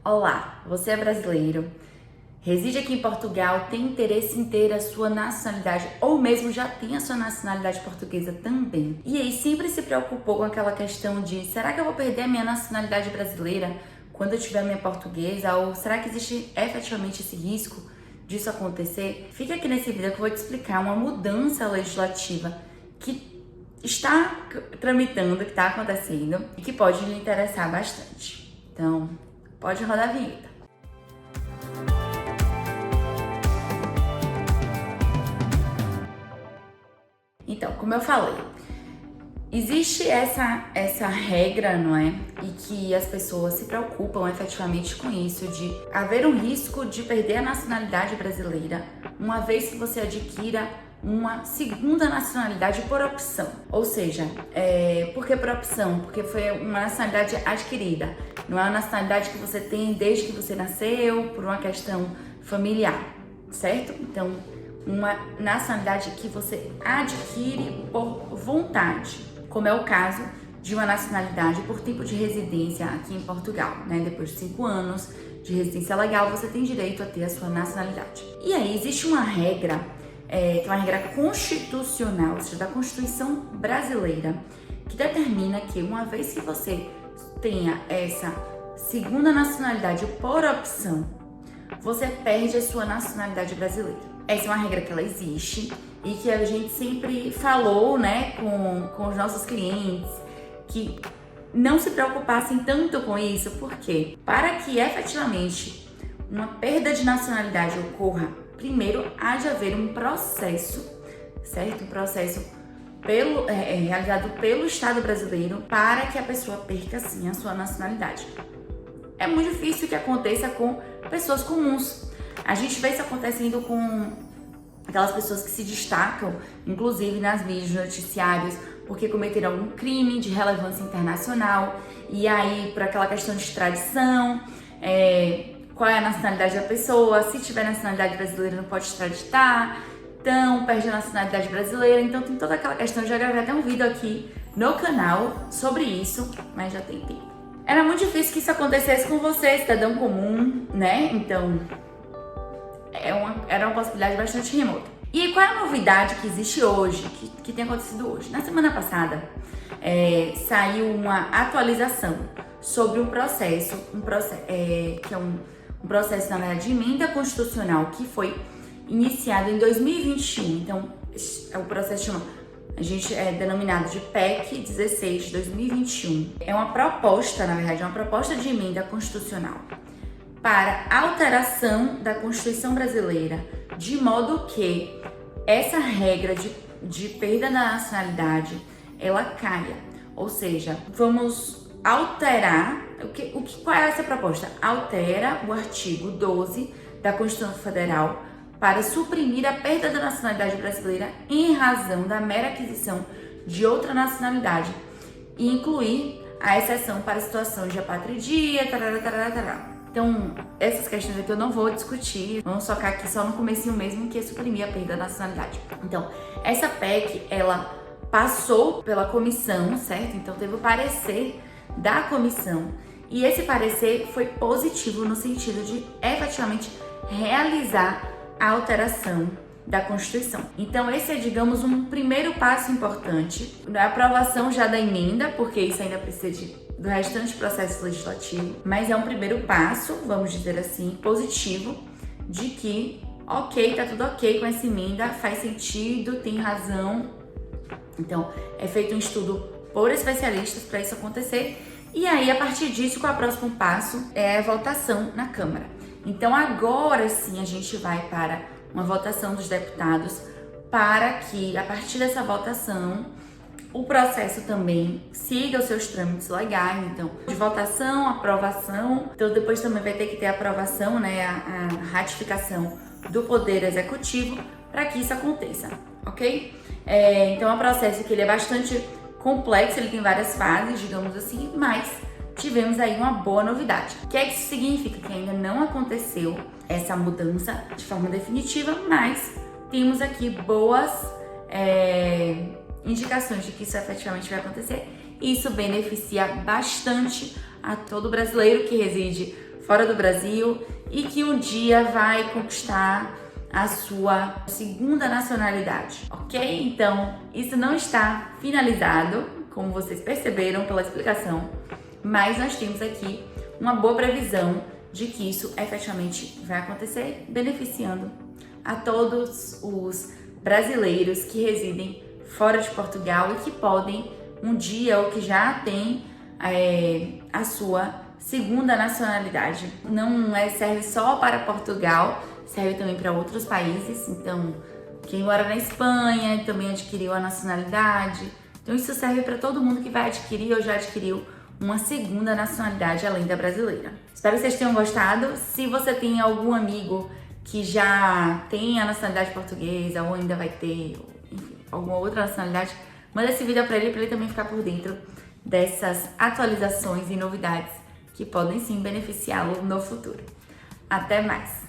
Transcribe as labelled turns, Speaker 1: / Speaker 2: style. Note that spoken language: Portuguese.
Speaker 1: Olá, você é brasileiro, reside aqui em Portugal, tem interesse em ter a sua nacionalidade ou mesmo já tem a sua nacionalidade portuguesa também. E aí sempre se preocupou com aquela questão de será que eu vou perder a minha nacionalidade brasileira quando eu tiver a minha portuguesa? Ou será que existe efetivamente esse risco disso acontecer? Fica aqui nesse vídeo que eu vou te explicar uma mudança legislativa que está tramitando, que está acontecendo e que pode lhe interessar bastante. Então, pode rodar a vinheta. Então, como eu falei, existe essa regra, não é? E que as pessoas se preocupam efetivamente com isso, de haver um risco de perder a nacionalidade brasileira, uma vez que você adquira uma segunda nacionalidade por opção. Ou seja, por que por opção? Porque foi uma nacionalidade adquirida, não é uma nacionalidade que você tem desde que você nasceu, por uma questão familiar, certo? Então, uma nacionalidade que você adquire por vontade, como é o caso de uma nacionalidade por tempo de residência aqui em Portugal, né? Depois de 5 anos de residência legal, você tem direito a ter a sua nacionalidade. E aí existe uma regra, que é uma regra constitucional, ou seja, da Constituição brasileira, que determina que uma vez que você tenha essa segunda nacionalidade por opção, você perde a sua nacionalidade brasileira. Essa é uma regra que ela existe e que a gente sempre falou, né, com os nossos clientes, que não se preocupassem tanto com isso, porque para que efetivamente uma perda de nacionalidade ocorra, primeiro há de haver um processo, certo? Um processo realizado pelo Estado brasileiro para que a pessoa perca, sim, a sua nacionalidade. É muito difícil que aconteça com pessoas comuns. A gente vê isso acontecendo com aquelas pessoas que se destacam, inclusive nas mídias, noticiários, porque cometeram algum crime de relevância internacional, e aí por aquela questão de extradição, qual é a nacionalidade da pessoa, se tiver nacionalidade brasileira não pode extraditar, então perde a nacionalidade brasileira, então tem toda aquela questão. Eu já gravei até um vídeo aqui no canal sobre isso, mas já tem tempo. Era muito difícil que isso acontecesse com você, cidadão comum, né? Então, era uma possibilidade bastante remota. E qual é a novidade que existe hoje, que tem acontecido hoje? Na semana passada, saiu uma atualização sobre um processo, que é um processo, na verdade, de emenda constitucional que foi iniciado em 2021. Então, o processo é denominado de PEC 16 de 2021. É uma proposta, na verdade, uma proposta de emenda constitucional para alteração da Constituição brasileira, de modo que essa regra de perda da nacionalidade, ela caia. Ou seja, vamos alterar, qual é essa proposta? Altera o artigo 12 da Constituição Federal para suprimir a perda da nacionalidade brasileira em razão da mera aquisição de outra nacionalidade e incluir a exceção para situações de apatria, tarará. Então, essas questões aqui eu não vou discutir, vamos focar aqui só no comecinho mesmo, que é suprimir a perda da nacionalidade. Então, essa PEC, ela passou pela comissão, certo? Então, teve o parecer da comissão, e esse parecer foi positivo no sentido de efetivamente realizar a alteração da Constituição. Então, esse é, digamos, um primeiro passo importante, a aprovação já da emenda, porque isso ainda precisa do restante processo legislativo, mas é um primeiro passo, vamos dizer assim, positivo, de que, ok, tá tudo ok com essa emenda, faz sentido, tem razão. Então, é feito um estudo por especialistas para isso acontecer, e aí, a partir disso, qual é o próximo passo? É a votação na Câmara. Então, agora sim, a gente vai para uma votação dos deputados, para que, a partir dessa votação, o processo também siga os seus trâmites legais. Então, de votação, aprovação. Então, depois também vai ter que ter a aprovação, né, a ratificação do Poder Executivo para que isso aconteça, ok? Então, é um processo que ele é bastante complexo, ele tem várias fases, digamos assim, mas tivemos aí uma boa novidade. O que é que isso significa? Que ainda não aconteceu essa mudança de forma definitiva, mas temos aqui boas indicações de que isso efetivamente vai acontecer. E isso beneficia bastante a todo brasileiro que reside fora do Brasil e que um dia vai conquistar a sua segunda nacionalidade, ok? Então, isso não está finalizado, como vocês perceberam pela explicação, mas nós temos aqui uma boa previsão de que isso efetivamente vai acontecer, beneficiando a todos os brasileiros que residem fora de Portugal e que podem um dia ou que já têm a sua segunda nacionalidade. Não serve só para Portugal, serve também para outros países. Então, quem mora na Espanha também adquiriu a nacionalidade. Então, isso serve para todo mundo que vai adquirir ou já adquiriu uma segunda nacionalidade além da brasileira. Espero que vocês tenham gostado. Se você tem algum amigo que já tem a nacionalidade portuguesa ou ainda vai ter, enfim, alguma outra nacionalidade, manda esse vídeo para ele também ficar por dentro dessas atualizações e novidades que podem sim beneficiá-lo no futuro. Até mais!